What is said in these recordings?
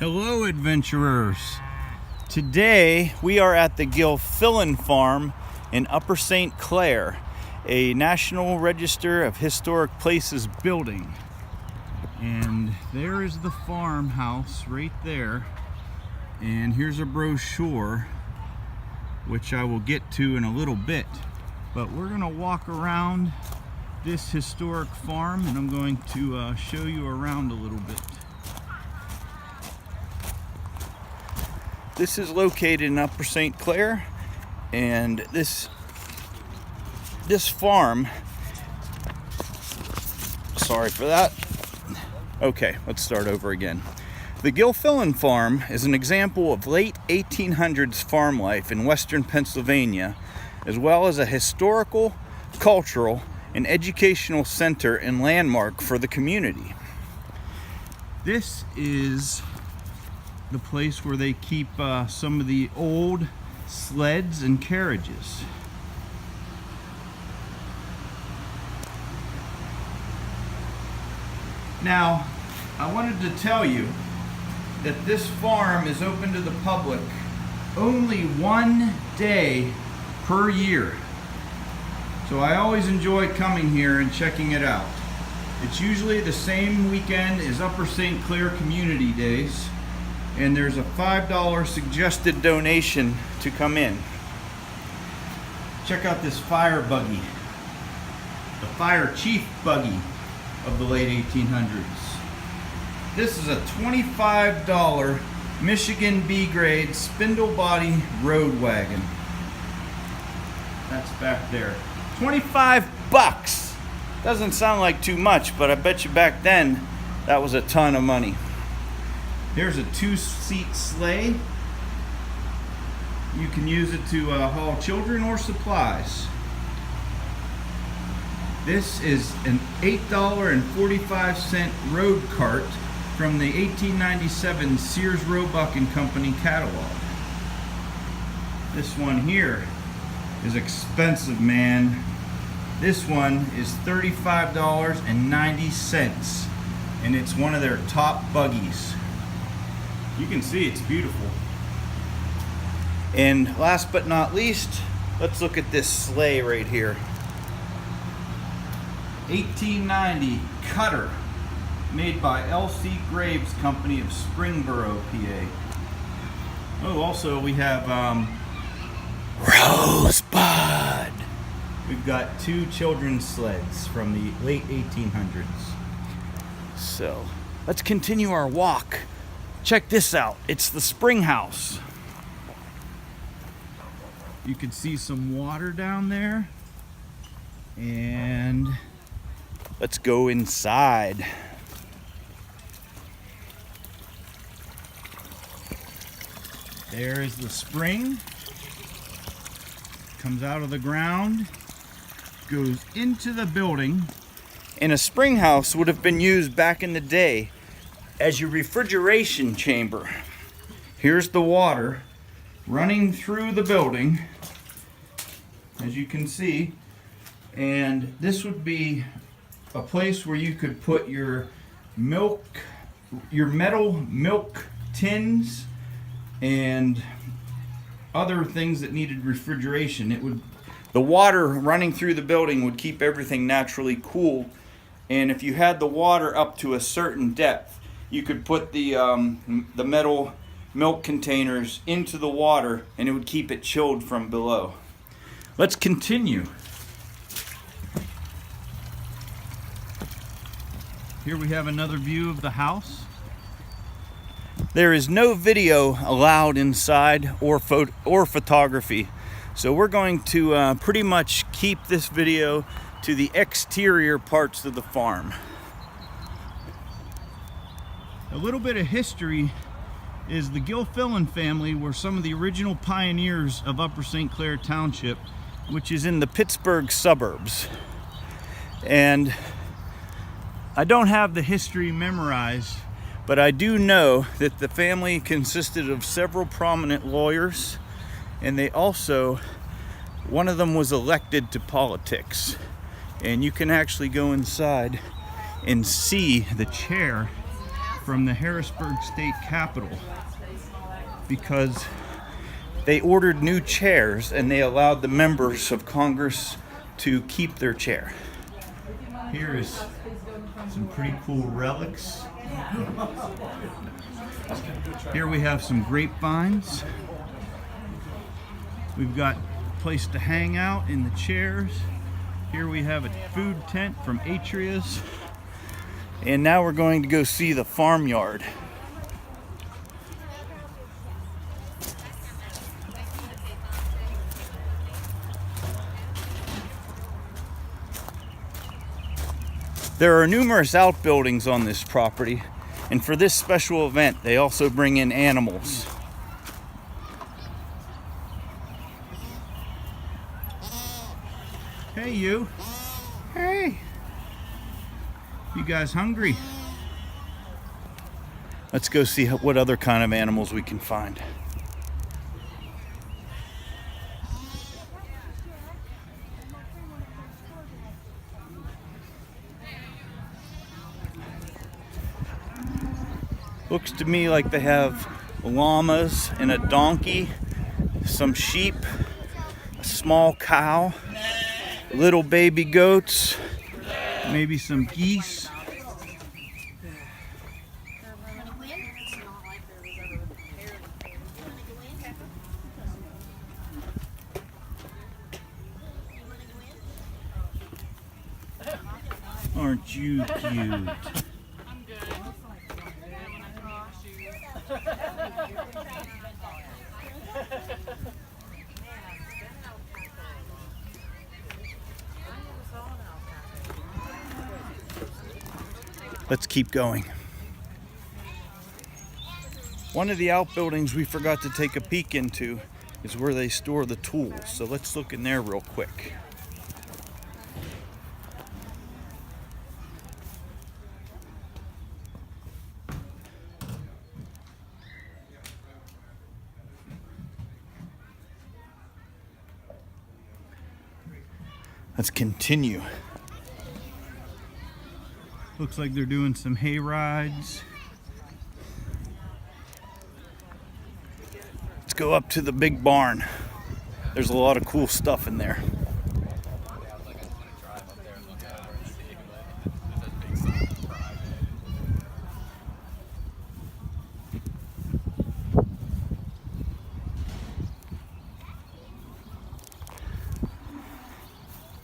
Hello, adventurers. Today we are at the Gilfillan Farm in Upper St. Clair, a National Register of Historic Places building. And there is the farmhouse right there. And here's a brochure, which I will get to in a little bit. But we're gonna walk around this historic farm and I'm going to show you around a little bit. This is located in Upper St. Clair, and this farm, sorry for that. Okay, let's start over again. The Gilfillan Farm is an example of late 1800s farm life in western Pennsylvania, as well as a historical, cultural, and educational center and landmark for the community. This is the place where they keep some of the old sleds and carriages. Now, I wanted to tell you that this farm is open to the public only one day per year. So I always enjoy coming here and checking it out. It's usually the same weekend as Upper St. Clair Community Days. And there's a $5 suggested donation to come in. Check out this fire buggy, the fire chief buggy of the late 1800s. This is a $25 Michigan B grade spindle body road wagon. That's back there. 25 bucks. Doesn't sound like too much, but I bet you back then that was a ton of money. Here's a 2-seat sleigh. You can use it to haul children or supplies. This is an $8.45 road cart from the 1897 Sears Roebuck and Company catalog. This one here is expensive, man. This one is $35.90, and it's one of their top buggies. You can see it's beautiful. And last but not least, let's look at this sleigh right here. 1890 Cutter, made by L.C. Graves Company of Springboro, PA. Oh, also we have Rosebud. We've got 2 children's sleds from the late 1800s. So let's continue our walk. Check this out. It's the spring house. You can see some water down there. And let's go inside. There is the spring. Comes out of the ground, goes into the building. And a spring house would have been used back in the day as your refrigeration chamber. Here's the water running through the building, as you can see, and this would be a place where you could put your milk, your metal milk tins and other things that needed refrigeration. The water running through the building would keep everything naturally cool, and if you had the water up to a certain depth, you could put the metal milk containers into the water and it would keep it chilled from below. Let's continue. Here we have another view of the house. There is no video allowed inside or photography. So we're going to pretty much keep this video to the exterior parts of the farm. A little bit of history is the Gilfillan family were some of the original pioneers of Upper St. Clair Township, which is in the Pittsburgh suburbs. And I don't have the history memorized, but I do know that the family consisted of several prominent lawyers, and they also, one of them was elected to politics. And you can actually go inside and see the chair from the Harrisburg State Capitol because they ordered new chairs and they allowed the members of Congress to keep their chair. Here is some pretty cool relics. Here we have some grapevines. We've got a place to hang out in the chairs. Here we have a food tent from Atria's. And now we're going to go see the farmyard. There are numerous outbuildings on this property, and for this special event, they also bring in animals. Hey, you. Hey. You guys hungry? Let's go see what other kind of animals we can find. Looks to me like they have llamas and a donkey, some sheep, a small cow, little baby goats, maybe some geese. Aren't you cute? Let's keep going. One of the outbuildings we forgot to take a peek into is where they store the tools. So let's look in there real quick. Let's continue. Looks like they're doing some hay rides. Let's go up to the big barn. There's a lot of cool stuff in there.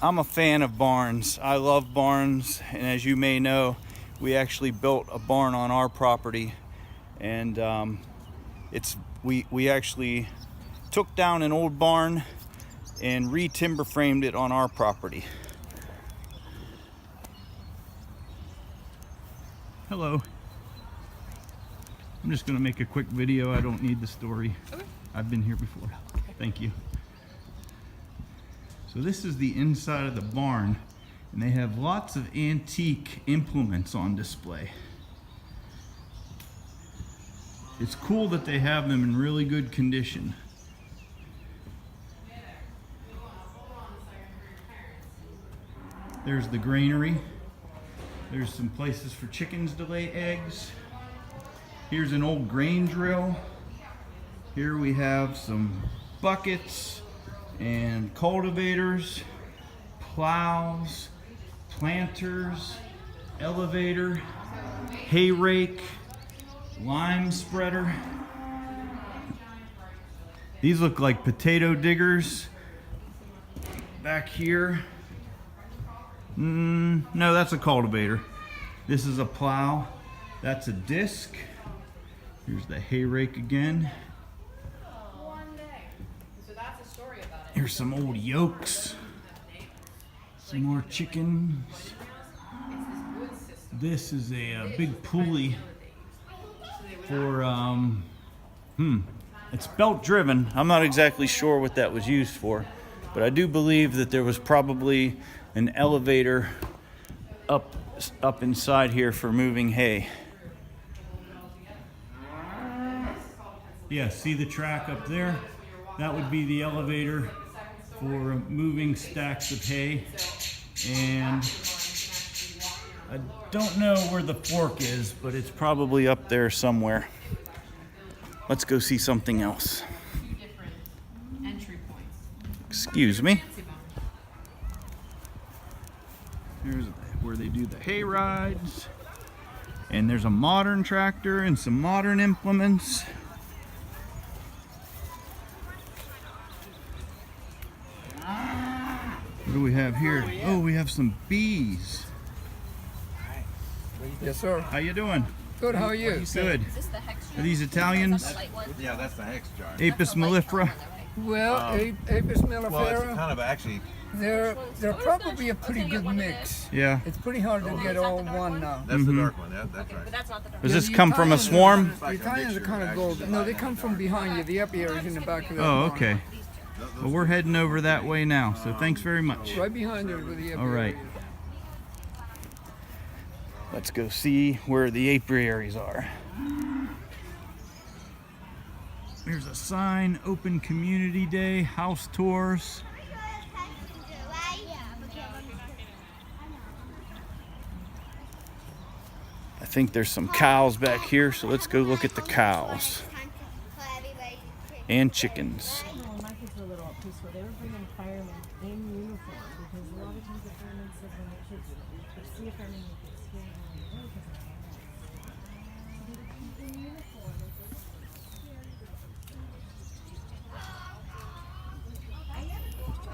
I'm a fan of barns. I love barns, and as you may know, we actually built a barn on our property, and we actually took down an old barn and re-timber framed it on our property. Hello. I'm just gonna make a quick video. I don't need the story. Okay. I've been here before. Thank you. So this is the inside of the barn, and they have lots of antique implements on display. It's cool that they have them in really good condition. There's the granary. There's some places for chickens to lay eggs. Here's an old grain drill. Here we have some buckets and cultivators, plows, planters, elevator, hay rake, lime spreader. These look like potato diggers. Back here, no, that's a cultivator. This is a plow. That's a disc. Here's the hay rake again. Here's some old yolks. Some more chickens. This is a big pulley for, it's belt driven. I'm not exactly sure what that was used for, but I do believe that there was probably an elevator up inside here for moving hay. Yeah, see the track up there? That would be the elevator for moving stacks of hay. And I don't know where the fork is, but it's probably up there somewhere. Let's go see something else. Different entry points. Excuse me. Here's where they do the hay rides. And there's a modern tractor and some modern implements. What do we have here? Oh, we have some bees. Yes, sir. How you doing? Good, how are you? Good. Are these Italians? Yeah, that's the hex jar. Apis mellifera? Well, Apis mellifera, Well, it's kind of actually. they're probably a pretty good mix. Yeah. It's pretty hard to get all one now. That's the dark one. That's right. Does this come from a swarm? The Italians are kind of golden. No, they come from behind you. The apiary is in the back of that Oh, barn. okay. Well, we're heading over that way now, so thanks very much. Right behind you with the apiary. All right. Let's go see where the apiaries are. There's a sign, open community day, house tours. I think there's some cows back here, so let's go look at the cows. And chickens. My kids were little at preschool. They were bringing firemen in uniform because a lot of times the firemen said when the kids would see a fireman would get scared and they would go because they were in uniform.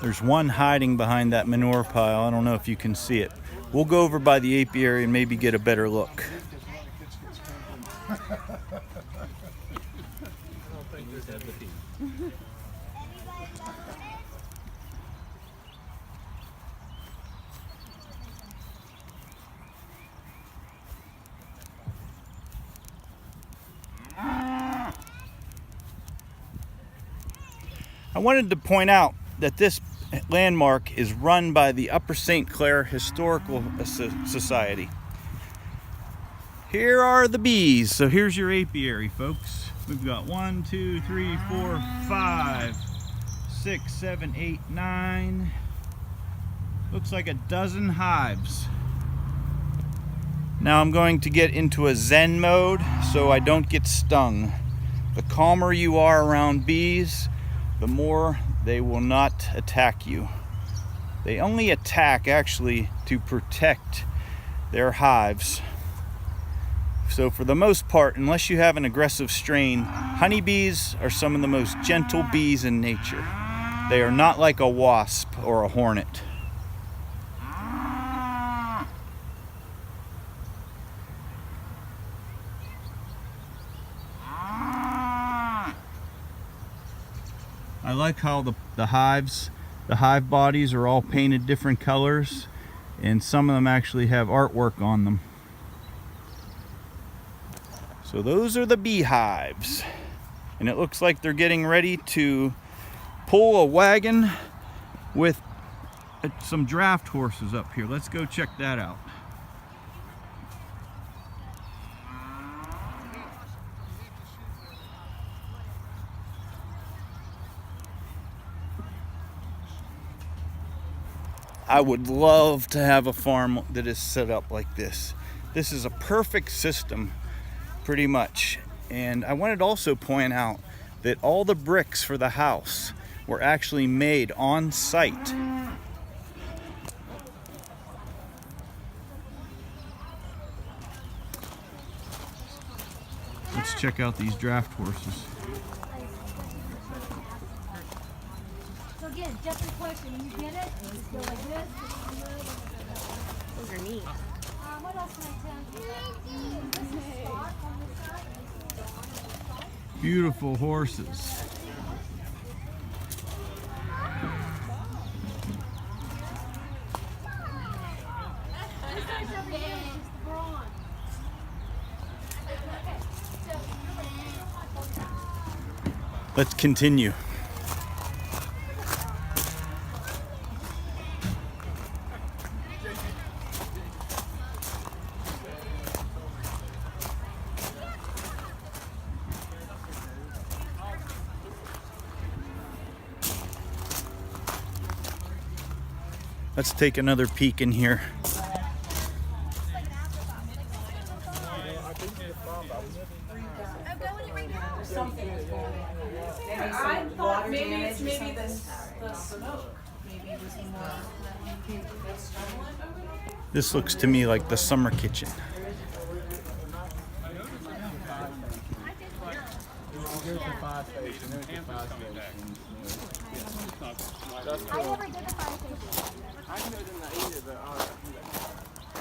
There's one hiding behind that manure pile. I don't know if you can see it. We'll go over by the apiary and maybe get a better look. I wanted to point out that this landmark is run by the Upper St. Clair Historical Society. Here are the bees. So here's your apiary, folks. We've got 1, 2, 3, 4, 5, 6, 7, 8, 9. Looks like a dozen hives. Now I'm going to get into a Zen mode so I don't get stung. The calmer you are around bees, the more they will not attack you. They only attack actually to protect their hives. So for the most part, unless you have an aggressive strain, honeybees are some of the most gentle bees in nature. They are not like a wasp or a hornet. I like how the hive bodies are all painted different colors, and some of them actually have artwork on them. So those are the beehives, and it looks like they're getting ready to pull a wagon with some draft horses up here. Let's go check that out. I would love to have a farm that is set up like this. This is a perfect system, pretty much. And I wanted to also point out that all the bricks for the house were actually made on site. Let's check out these draft horses. So again, just a question. You get it? It's go like this. Those are neat. What else can I tell you? This is spot on this side. Beautiful horses. Let's continue. Let's take another peek in here. I thought maybe it's the smoke. Maybe it was more This looks to me like the summer kitchen.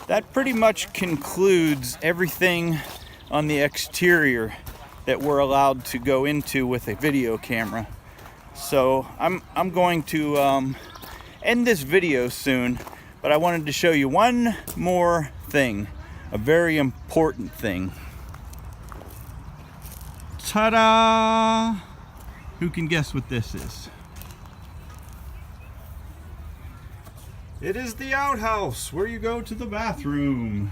That pretty much concludes everything on the exterior that we're allowed to go into with a video camera. So I'm going to end this video soon, but I wanted to show you one more thing, a very important thing. Ta-da! Who can guess what this is? It is the outhouse, where you go to the bathroom.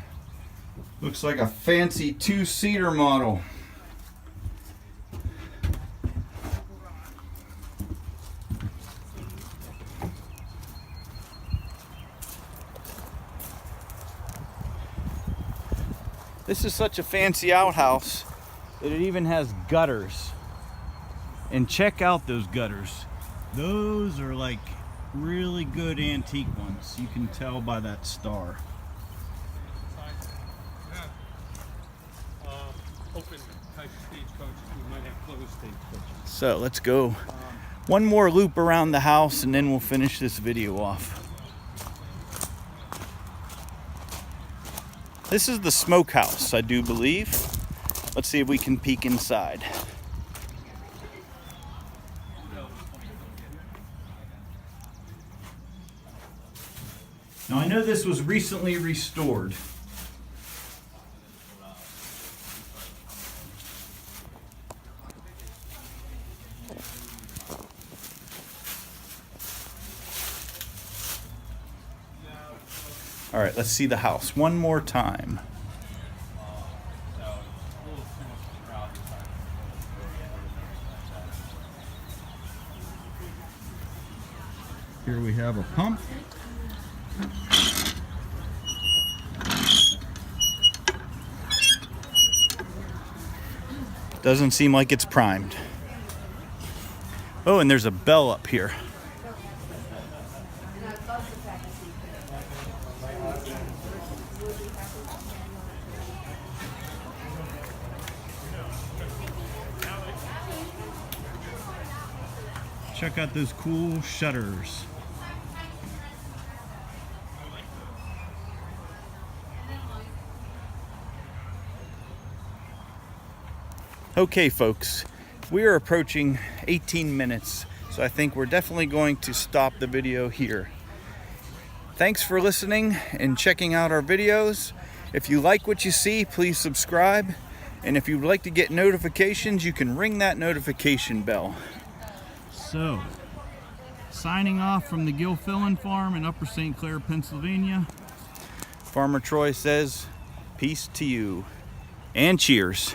Looks like a fancy two-seater model. This is such a fancy outhouse that it even has gutters. And check out those gutters. Those are like really good antique ones. You can tell by that star. Open type stagecoaches. We might have closed stagecoaches. So let's go one more loop around the house and then we'll finish this video off. This is the smokehouse, I do believe. Let's see if we can peek inside. Now I know this was recently restored. All right, let's see the house one more time. Here we have a pump. Doesn't seem like it's primed. Oh, and there's a bell up here. Check out those cool shutters. Okay, folks, we are approaching 18 minutes, so I think we're definitely going to stop the video here. Thanks for listening and checking out our videos. If you like what you see, please subscribe. And if you'd like to get notifications, you can ring that notification bell. So, signing off from the Gilfillan Farm in Upper St. Clair, Pennsylvania. Farmer Troy says, peace to you and cheers.